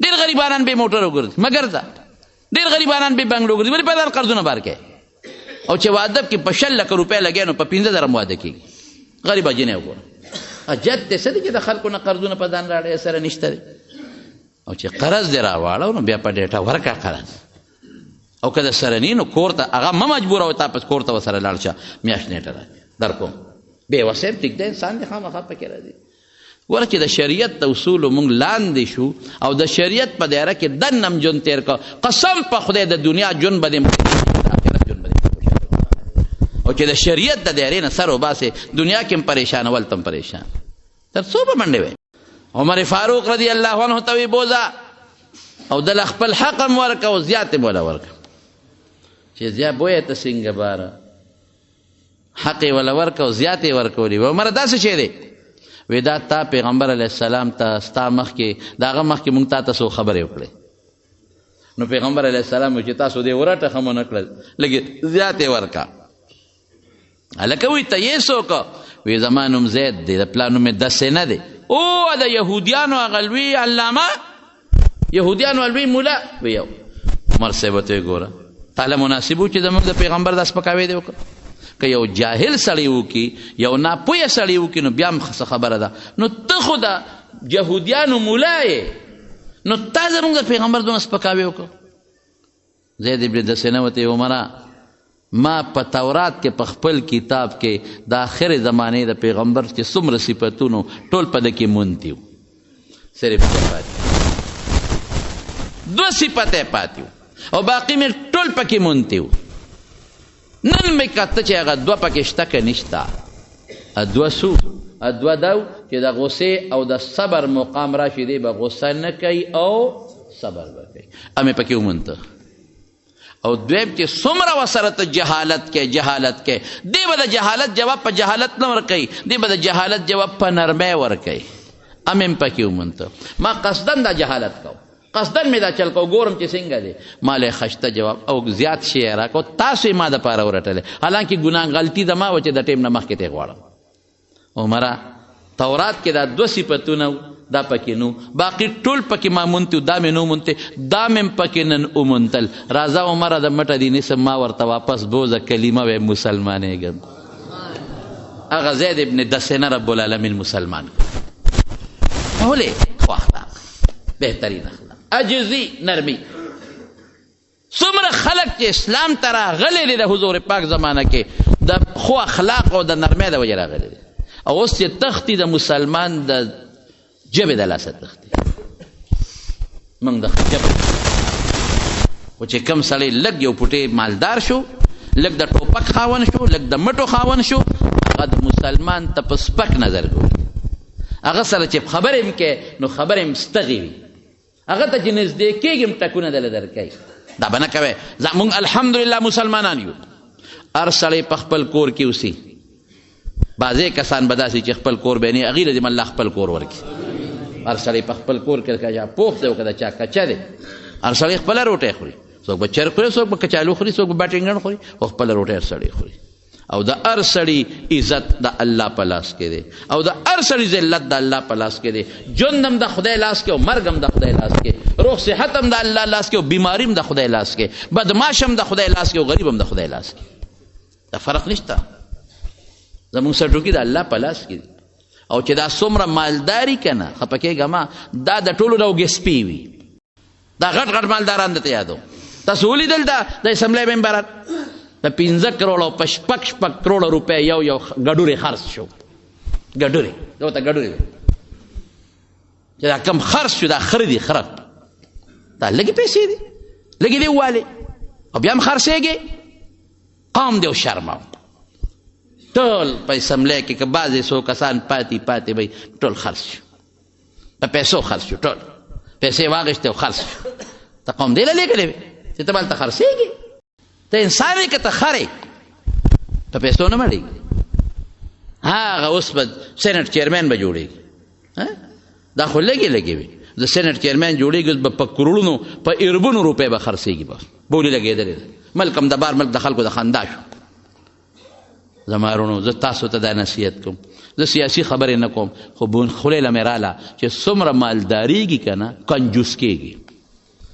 ډېر غریبانان به موټر وګرځي مه ګرځه، ډېر غریبانان به بنګلو وګرځي، ولې په ځان قرضونه بار کوې. او چې واده کې په 6 لکه روپۍ لګیا نو په 15,000 واده کېږي. غریب اجنې وګوره اجت دې څه دی چې د خلکو نه قرضونه په ځان راړې سره نشته دی. او چې قرض دې راواړو نو بیا په ډېټه ورکړه قرض، او که د سره نی نو کور ته هغه مه مجبوره و، تا پس کور ته ورسره لاړ شه میاشت نیټه راځي در کوم بې وسیب ټیک دی، انسان دې خامخا پکې راځي. ګوره چې د شریعت د اصولو مونږ لاندې شو او د شریعت په دایره کې دنم ژوند تېر کړه، قسم په خدای د دنیا ژوند به دې او چې د شریعت د دایرې نه سر وباسې دنیا کې هم پریشان ولته هم پریشان، تر څو به منډې وی. عمر فاروق رضی الله عنه ته وی بوځه او دله خپل حق هم ورکه او زیات هم وله ورکه، چې زیات بویه ته څنګه باره حق یې وله ورکه او زیات یې ورکولي. عمره داسې شی دی وی دا تا پیغمبر علیه السلام ته ستا مخکې د هغه مخکې مونږ تا ته څو خبرې وکړې، نو پیغمبر علیه السلام وی چې تاسو دې ورټه ښه مو نه کړل، لږې زیات یې ورکه. هلکه وی ته یې څوک، وی زما نوم زید دی، د پلار نوم مې دسې نه دی. او د یهودیانو هغه لوی علامه، یهودیانو لوی مولا وی یو. عمر صاحب ورته ګوره تاله مناسب و چې زموږ د پیغمبر د سپکاوی دی وکړه، که یو جاهل سړی وکړي یو ناپوهه سړی وکړي نو بیا هم څه خبره ده، نو ته خو د یهودیانو مولا یې نو تا زموږ د پیغمبر دونه سپکاوی وکړو زید ابن دسینه ورته عمره ما په تورات کې په خپل کتاب کې د آخر زمانې د پیغمبر چې څومره صفتونو ټول په ده کې مونتي وو صرف دوه صفته پاتې وو او باقي مې ټول پکې مونتي وو نن مې کته چې هغه دوه پکې شته که نشته دوه سو دوه دا چې د غصې او د صبر مقام راشي دی به غصه نه کوي او صبر به کوي امې پکې ومونته او دویم چې څومره ورسره ته جهالت کې دی به د جهالت جواب په جهالت نه ورکوي دی به د جهالت جواب په نرمۍ ورکوي ام هم پکې ومونته ما قصدن دا جهالت کو قصدن مې دا چل کو ګورم چې څنګه دی ما له خشته جواب او زیات شی یې راکړو تاسو یې ما دپاره ورټلی حالانکه ګناه غلطي د ما وه چې د ټیم نه مخکې ته یې غواړم عمره تورات کې دا دوه صفتونه دا پکې نو باقي ټول پکې ما مونتي دا مې نو مونتي دا مې پکې نن ومونتل راځه عمره د مټه دې نیسم ما ورته واپس بوزه کلمه وی مسلمانېږم هغه زید ابن دسینه رب العالمین مسلمان ولې خو اخلاق بهترین اخلاق عجزي نرمي څومره خلک چې اسلام ته راغلی دی د حضور پاک زمانه کې د خو اخلاق او د نرمۍ د وجې راغلی دی او اوس چې تختی د مسلمان د جبې د لاسه تختی موږ د جبې خو چې کوم سړی لږ یو پوټې مالدار شو لږ د ټوپک خاون شو لږ د مټو خاون شو هغه د مسلمان ته په سپک نظر ګوري هغه سره چې خبرې هم کې نو خبرې هم ستغې وي هغه ته چې نږدې کېږي هم ټکونه دله درکوي دا به نه کوی موږ الحمدلله مسلمانان یو هر سړی په خپل کور کې اوسي بعضې کسان به داسې چې خپل کور به نه هغوی له دې الله خپل کور ورکړي هر سړی په خپل کور کې که چا پوخ دی او که د چا کچه دی هر سړی خپله روټۍ خوري څوک به چرګ خوري څوک به کچالو خوري څوک به باټینګن خوري خو خپله روټۍ هر سړی خوري او د هر سړي عزت د الله په لاس کې دی او د هر سړي ذلت د الله په لاس کې دی ژوند هم د خدای لاس کې او مرګ هم د خدای لاس کې روغ صحت هم د الله لاس کې او بیماري هم د خدای لاس کې بدماش هم د خدای لاس کې او غریب هم د خدای لاس کې دا فرق نشته زمونږ سټوکي د الله په لاس کې دی او چې دا څومره مالداري که نه خفه کېږه ما دا د ټولو روږې سپي وي دا غټ غټ مالداران درته یادو تاسو ولیدل د اسمبلی ممبران د 15 کروڑ او په شپږ کروڑ روپۍ یو ګډورې خرڅ شو ګډورې دا ورته ګډورې چې دا کم خرڅ شو دا خره دي خره دا لږې پیسې دي لږې دي ووالې او بیا هم خرڅېږي قام دی او شرم ټول په اسمبلی کې که بعضې څو کسان پاتې وی ټول خرڅ شو په پیسو خرڅ شو ټول پیسې واخېستې او خرڅ شو ته قوم دی له لېږلې وې چې ته به هلته خرڅېږي ته انسان یې که ته خر یې په پیسو نه مړېږي هغه اوس به سینټ چیرمین به جوړېږي دا خو لږې وي د سینټ چیرمین جوړېږي اوس به په کروړونو په اربونو روپۍ به خرڅېږي بس بولې لګېدلې ده ملک هم د بار ملک د خلکو د خندا شو زما وروڼو زه تاسو ته دا نصیحت کوم زه سیاسي خبرې نه کوم خو خولې له مې راله چې څومره مالدارېږي که نه کنجوس کېږي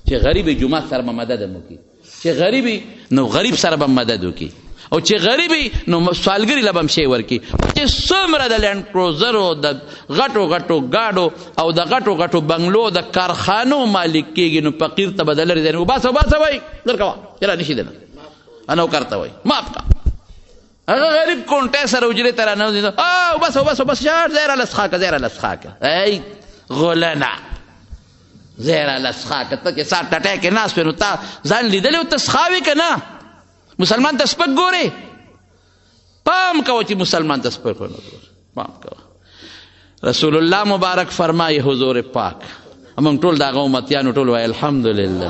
چې غریب جومات سره به مدد هم وکړي چې غریبي نو غریب سره به مدد وکړي او چې غریبي نو سوالګري له به هم شی ورکړي چې څومره د لینډ کروزرو د غټو ګاډو او د غټو بنګلو د کارخانو مالک کېږي نو فقیر ته به د لرې ځای نه وباسه وایي درکوه چې را نشي دنه انوکر ته وایي معاف کا هغه غریب کونټۍ سره حجرې ته رانوځي وبس شاړ زیره لسخاکه ای غولنه زیره لسخاکه ته چې سا ټټی کې ناست وې نو تا ځان لیدلی و ته سخاوې که نه مسلمان ته سپک ګورې پام کوه چې مسلمان ته سپک ونه ګورې پام کوه رسول الله مبارک فرمایي حضور پاک موږ ټول د هغه امتیانو ټول وایي الحمدلله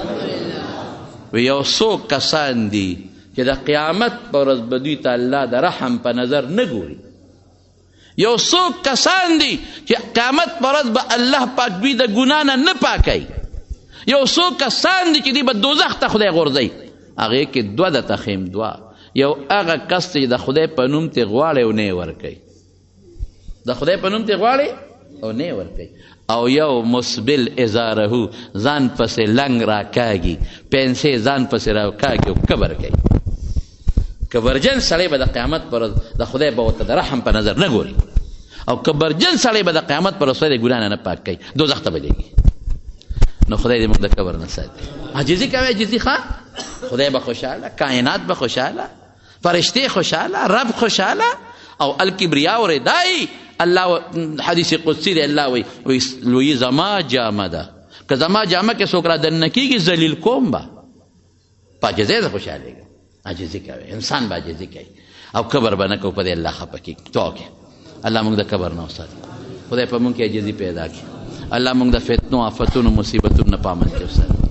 یو څو کسان دي چې د قیامت په ورځ به دوی ته الله د رحم په نظر نه ګوري یو څو کسان دي چې قیامت په ورځ به الله پاک دوی د ګناه نه پاکوي یو څو کسان دي چې دوی به دوزخ ته خدای غورځوي هغې کې دوه درته ښیم دوه یو هغه کس چې د خدای په نوم ترې غواړي او نه یې ورکوي د خدای په نوم ترې غواړي او نه یې ورکوي او یو مسبل ازاره ځان پسې لنګ راکاږي پنسې ځان پسې راکاږي او کبر کوي کبرجن سړی به د قیامت پر د خدای به ورته د رحم په نظر نه ګوري او کبرجن سړی به د قیامت پر ورځ د ګناه نه پاک کوي دوزخ ته به لېږي نو خدای دې موږ د کبر نه ساتي عاجزي کوئ عاجزي ښه خدای به خوشحاله کائنات به خوشحاله فرشتې خوشحاله رب خوشحاله او الکبریا و ردای الله حدیث قدسی دی الله وی زما جامه ده که زما جامه کې څوک را دننه کېږي ذلیل کوم به په عاجزۍ زه خوشحالېږم عاجزي کوئ انسان به عاجزي کوي او کبر به نه کوو په دې الله خفه کېږي توه کې الله موږ د کبر نه وساتي خدای په موږ کې عاجزي پیدا کړي الله موږ د فتنو آفتونو مصیبتونو نه په امن کې وساتي